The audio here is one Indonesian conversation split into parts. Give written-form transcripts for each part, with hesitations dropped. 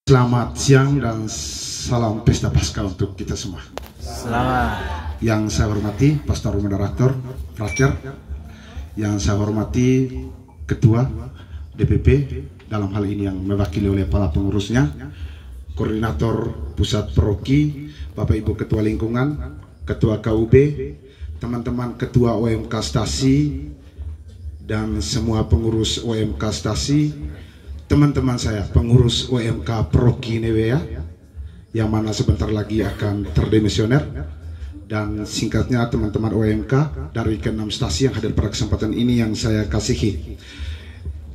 Selamat siang dan salam pesta Paskah untuk kita semua. Selamat. Yang saya hormati Pastor Moderator Frater, yang saya hormati Ketua DPP dalam hal ini yang mewakili oleh para pengurusnya, Koordinator Pusat Proki, Bapak Ibu Ketua Lingkungan, Ketua KUB, teman-teman Ketua OMK Stasi, dan semua pengurus OMK Stasi, teman-teman saya pengurus OMK Proki Nevea yang mana sebentar lagi akan terdemisioner, dan singkatnya teman-teman OMK dari ke-6 stasi yang hadir pada kesempatan ini yang saya kasihi.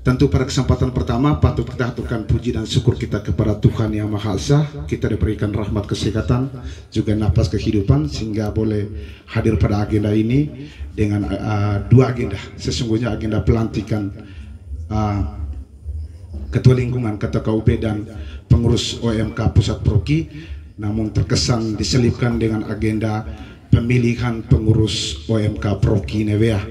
Tentu pada kesempatan pertama patut kita aturkan puji dan syukur kita kepada Tuhan Yang Maha Esa. Kita diberikan rahmat kesehatan juga napas kehidupan sehingga boleh hadir pada agenda ini dengan dua agenda. Sesungguhnya agenda pelantikan Ketua Lingkungan, Ketua KUB dan pengurus OMK Pusat Proki, namun terkesan diselipkan dengan agenda pemilihan pengurus OMK Proki Nevea.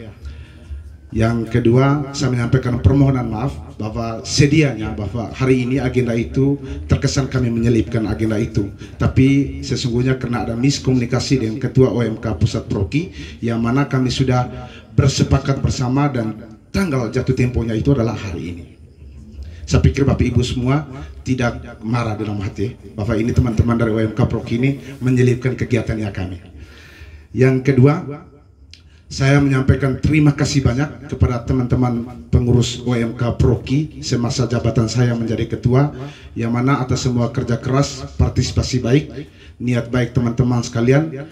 Yang kedua, saya menyampaikan permohonan maaf bahwa sedianya bahwa hari ini agenda itu terkesan kami menyelipkan agenda itu, tapi sesungguhnya karena ada miskomunikasi dengan Ketua OMK Pusat Proki yang mana kami sudah bersepakat bersama dan tanggal jatuh temponya itu adalah hari ini. Saya pikir Bapak Ibu semua tidak marah dalam hati bahwa ini teman-teman dari OMK Proki ini menyelipkan kegiatannya kami. Yang kedua, saya menyampaikan terima kasih banyak kepada teman-teman pengurus OMK Proki semasa jabatan saya menjadi ketua, yang mana atas semua kerja keras, partisipasi baik, niat baik teman-teman sekalian.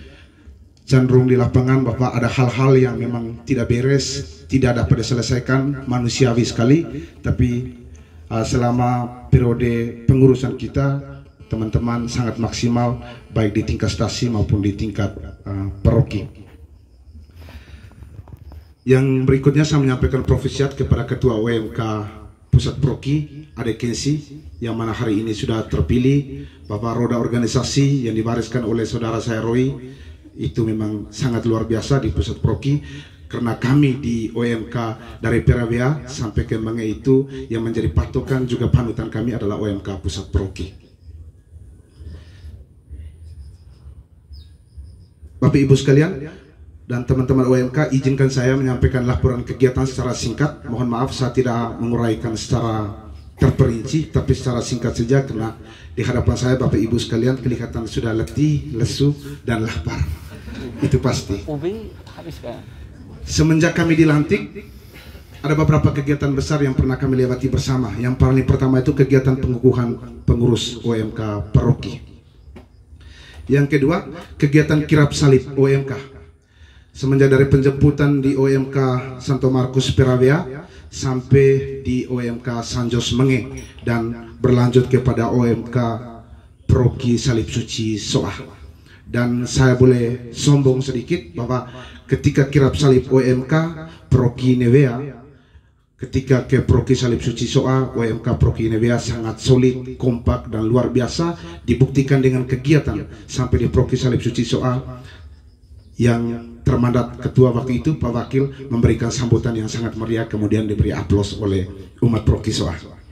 Cenderung di lapangan bahwa ada hal-hal yang memang tidak beres, tidak dapat diselesaikan, manusiawi sekali, tapi selama periode pengurusan kita, teman-teman sangat maksimal baik di tingkat stasi maupun di tingkat paroki. Yang berikutnya saya menyampaikan profesiat kepada Ketua OMK Pusat Proki, Ade Kensi, yang mana hari ini sudah terpilih, bahwa roda organisasi yang dibariskan oleh saudara saya Roy itu memang sangat luar biasa di Pusat Proki, karena kami di OMK dari Perawea sampai ke Mange itu yang menjadi patokan juga panutan kami adalah OMK Pusat Proki. Bapak Ibu sekalian dan teman-teman OMK, izinkan saya menyampaikan laporan kegiatan secara singkat. Mohon maaf saya tidak menguraikan secara terperinci, tapi secara singkat saja karena di hadapan saya Bapak Ibu sekalian kelihatan sudah letih, lesu, dan lapar. Itu pasti. Semenjak kami dilantik, ada beberapa kegiatan besar yang pernah kami lewati bersama. Yang paling pertama itu kegiatan pengukuhan pengurus OMK Paroki. Yang kedua, kegiatan kirap salib OMK. Semenjak dari penjemputan di OMK Santo Markus Perawea sampai di OMK Sanjos Menge dan berlanjut kepada OMK Proki Salib Suci Soah. Dan saya boleh sombong sedikit bahwa ketika kirap salib OMK Proki Nevea, ketika ke Proki Salib Suci Soah, OMK Proki Nevea sangat solid, kompak dan luar biasa, dibuktikan dengan kegiatan sampai di Proki Salib Suci Soah yang termandat ketua waktu itu Pak Wakil memberikan sambutan yang sangat meriah, kemudian diberi aplaus oleh umat Proki Soah.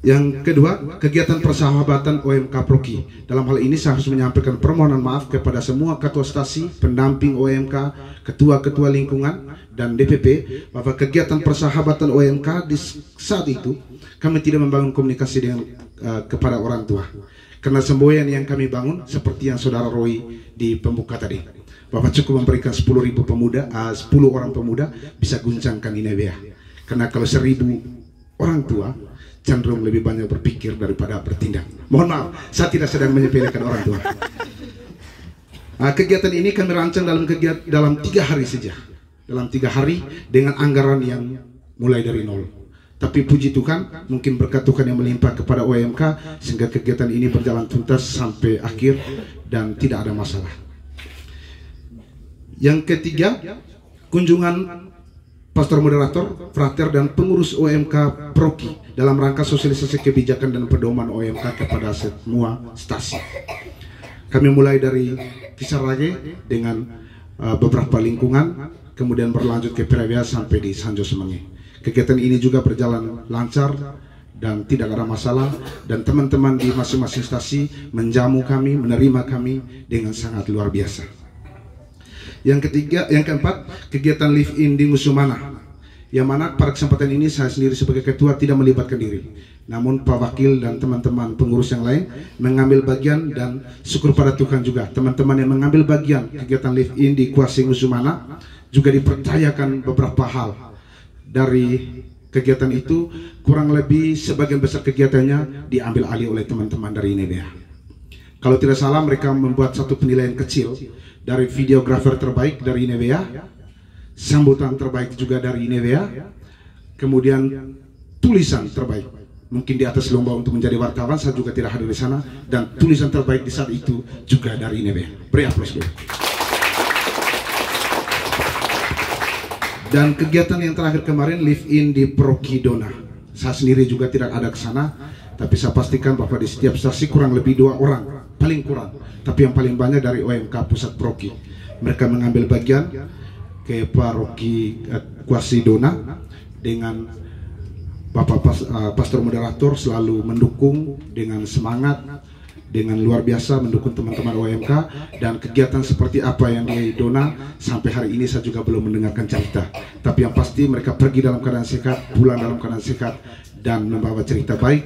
Yang kedua, kegiatan persahabatan OMK Proki. Dalam hal ini saya harus menyampaikan permohonan maaf kepada semua ketua stasi, pendamping OMK, ketua-ketua lingkungan, dan DPP bahwa kegiatan persahabatan OMK di saat itu kami tidak membangun komunikasi dengan kepada orang tua. Karena semboyan yang kami bangun seperti yang saudara Roy di pembuka tadi, Bapak cukup memberikan 10 orang pemuda bisa guncangkan Nineveh. Karena kalau 1000 orang tua cenderung lebih banyak berpikir daripada bertindak. Mohon maaf, saya tidak sedang menyepelekan orang tua. Kegiatan ini kami rancang dalam 3 hari saja. Dalam 3 hari dengan anggaran yang mulai dari nol. Tapi puji Tuhan, mungkin berkat Tuhan yang melimpah kepada OMK sehingga kegiatan ini berjalan tuntas sampai akhir dan tidak ada masalah. Yang ketiga, kunjungan Pastor Moderator, Frater, dan pengurus OMK Proki dalam rangka sosialisasi kebijakan dan pedoman OMK kepada semua stasi. Kami mulai dari Kisarage dengan beberapa lingkungan, kemudian berlanjut ke Perawea sampai di Sanjos Menge. Kegiatan ini juga berjalan lancar dan tidak ada masalah, dan teman-teman di masing-masing stasi menjamu kami, menerima kami dengan sangat luar biasa. Yang keempat, kegiatan live in di Musumana, yang mana pada kesempatan ini saya sendiri sebagai ketua tidak melibatkan diri, namun Pak Wakil dan teman-teman pengurus yang lain mengambil bagian, dan syukur pada Tuhan juga teman-teman yang mengambil bagian kegiatan live in di Kuasi Musumana juga dipercayakan beberapa hal. Dari kegiatan itu kurang lebih sebagian besar kegiatannya diambil alih oleh teman-teman dari Inebea. Kalau tidak salah mereka membuat satu penilaian kecil dari videografer terbaik dari Inebea, sambutan terbaik juga dari Inebea, kemudian tulisan terbaik mungkin di atas lomba untuk menjadi wartawan, saya juga tidak hadir di sana, dan tulisan terbaik di saat itu juga dari Inebea. Beri aplaus dulu. Dan kegiatan yang terakhir kemarin live in di Proki Dona, saya sendiri juga tidak ada ke sana, tapi saya pastikan bahwa di setiap stasi kurang lebih 2 orang paling kurang, tapi yang paling banyak dari OMK Pusat Proki. Mereka mengambil bagian ke Paroki Kuasi Dona dengan Bapak Pastor Moderator selalu mendukung dengan semangat, dengan luar biasa mendukung teman-teman OMK, dan kegiatan seperti apa yang di Dona sampai hari ini saya juga belum mendengarkan cerita, tapi yang pasti mereka pergi dalam keadaan sehat, pulang dalam keadaan sehat, dan membawa cerita baik.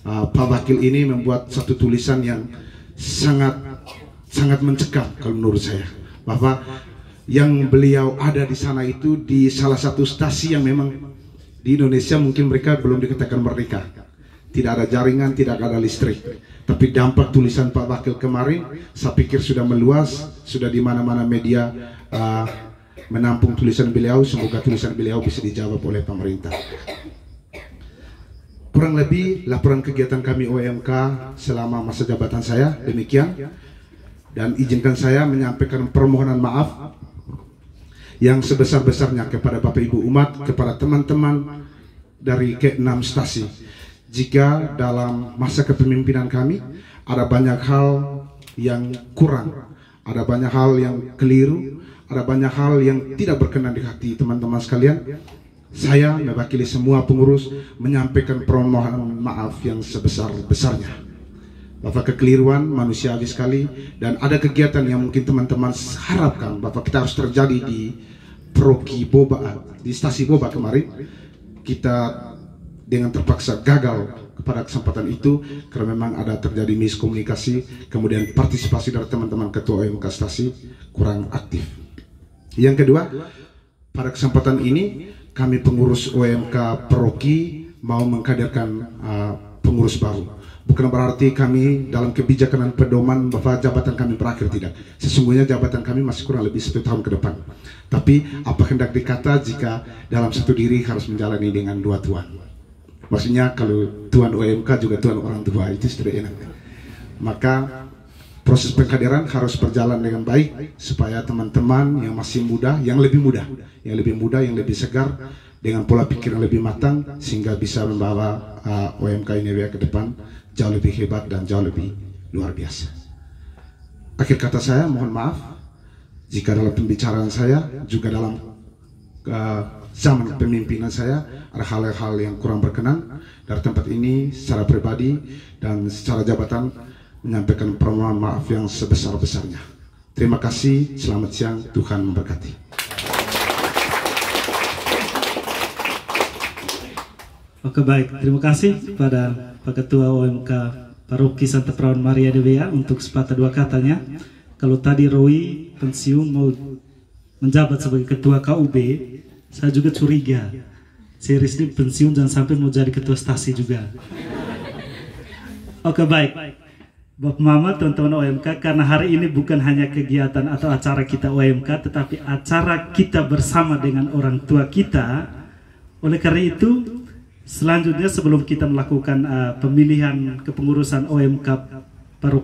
Pak Wakil ini membuat satu tulisan yang sangat mencekam kalau menurut saya, bahwa yang beliau ada di sana itu di salah satu stasi yang memang di Indonesia mungkin mereka belum dikatakan merdeka, tidak ada jaringan, tidak ada listrik, tapi dampak tulisan Pak Wakil kemarin saya pikir sudah meluas, sudah di mana-mana media menampung tulisan beliau. Semoga tulisan beliau bisa dijawab oleh pemerintah. Kurang lebih laporan kegiatan kami OMK selama masa jabatan saya demikian, dan izinkan saya menyampaikan permohonan maaf yang sebesar-besarnya kepada Bapak Ibu umat, kepada teman-teman dari ke-6 stasi, jika dalam masa kepemimpinan kami ada banyak hal yang kurang, ada banyak hal yang keliru, ada banyak hal yang tidak berkenan di hati teman-teman sekalian. Saya mewakili semua pengurus menyampaikan permohonan maaf yang sebesar-besarnya. Bahwa kekeliruan manusiawi sekali, dan ada kegiatan yang mungkin teman-teman harapkan bahwa kita harus terjadi di Proki Boba, di stasi Boba kemarin, kita dengan terpaksa gagal pada kesempatan itu karena memang ada terjadi miskomunikasi, kemudian partisipasi dari teman-teman ketua OMK stasi kurang aktif. Yang kedua, pada kesempatan ini kami pengurus OMK Proki mau mengkaderkan pengurus baru. Bukan berarti kami dalam kebijakan dan pedoman bahwa jabatan kami berakhir, tidak. Sesungguhnya jabatan kami masih kurang lebih 1 tahun ke depan. Tapi apa hendak dikata jika dalam satu diri harus menjalani dengan 2 tuan. Maksudnya kalau tuan OMK juga tuan orang tua, itu sudah enak. Maka proses pengkaderan harus berjalan dengan baik supaya teman-teman yang masih muda, yang lebih muda, yang lebih segar, dengan pola pikir yang lebih matang, sehingga bisa membawa OMK Inebea ke depan jauh lebih hebat dan jauh lebih luar biasa. Akhir kata saya, mohon maaf jika dalam pembicaraan saya juga dalam zaman pemimpinan saya ada hal-hal yang kurang berkenan. Dari tempat ini secara pribadi dan secara jabatan menyampaikan permohonan maaf yang sebesar-besarnya. Terima kasih, selamat siang, Tuhan memberkati. Oke, baik, terima kasih kepada Pak Ketua OMK Paroki Santa Perawan Maria Inebea untuk sepatah 2 katanya. Kalau tadi Roy pensiun mau menjabat sebagai ketua KUB, saya juga curiga series ini pensiun jangan sampai mau jadi ketua stasi juga. Oke, baik Bapak Mama, teman-teman OMK, karena hari ini bukan hanya kegiatan atau acara kita OMK, tetapi acara kita bersama dengan orang tua kita. Oleh karena itu, selanjutnya sebelum kita melakukan pemilihan kepengurusan OMK Paroki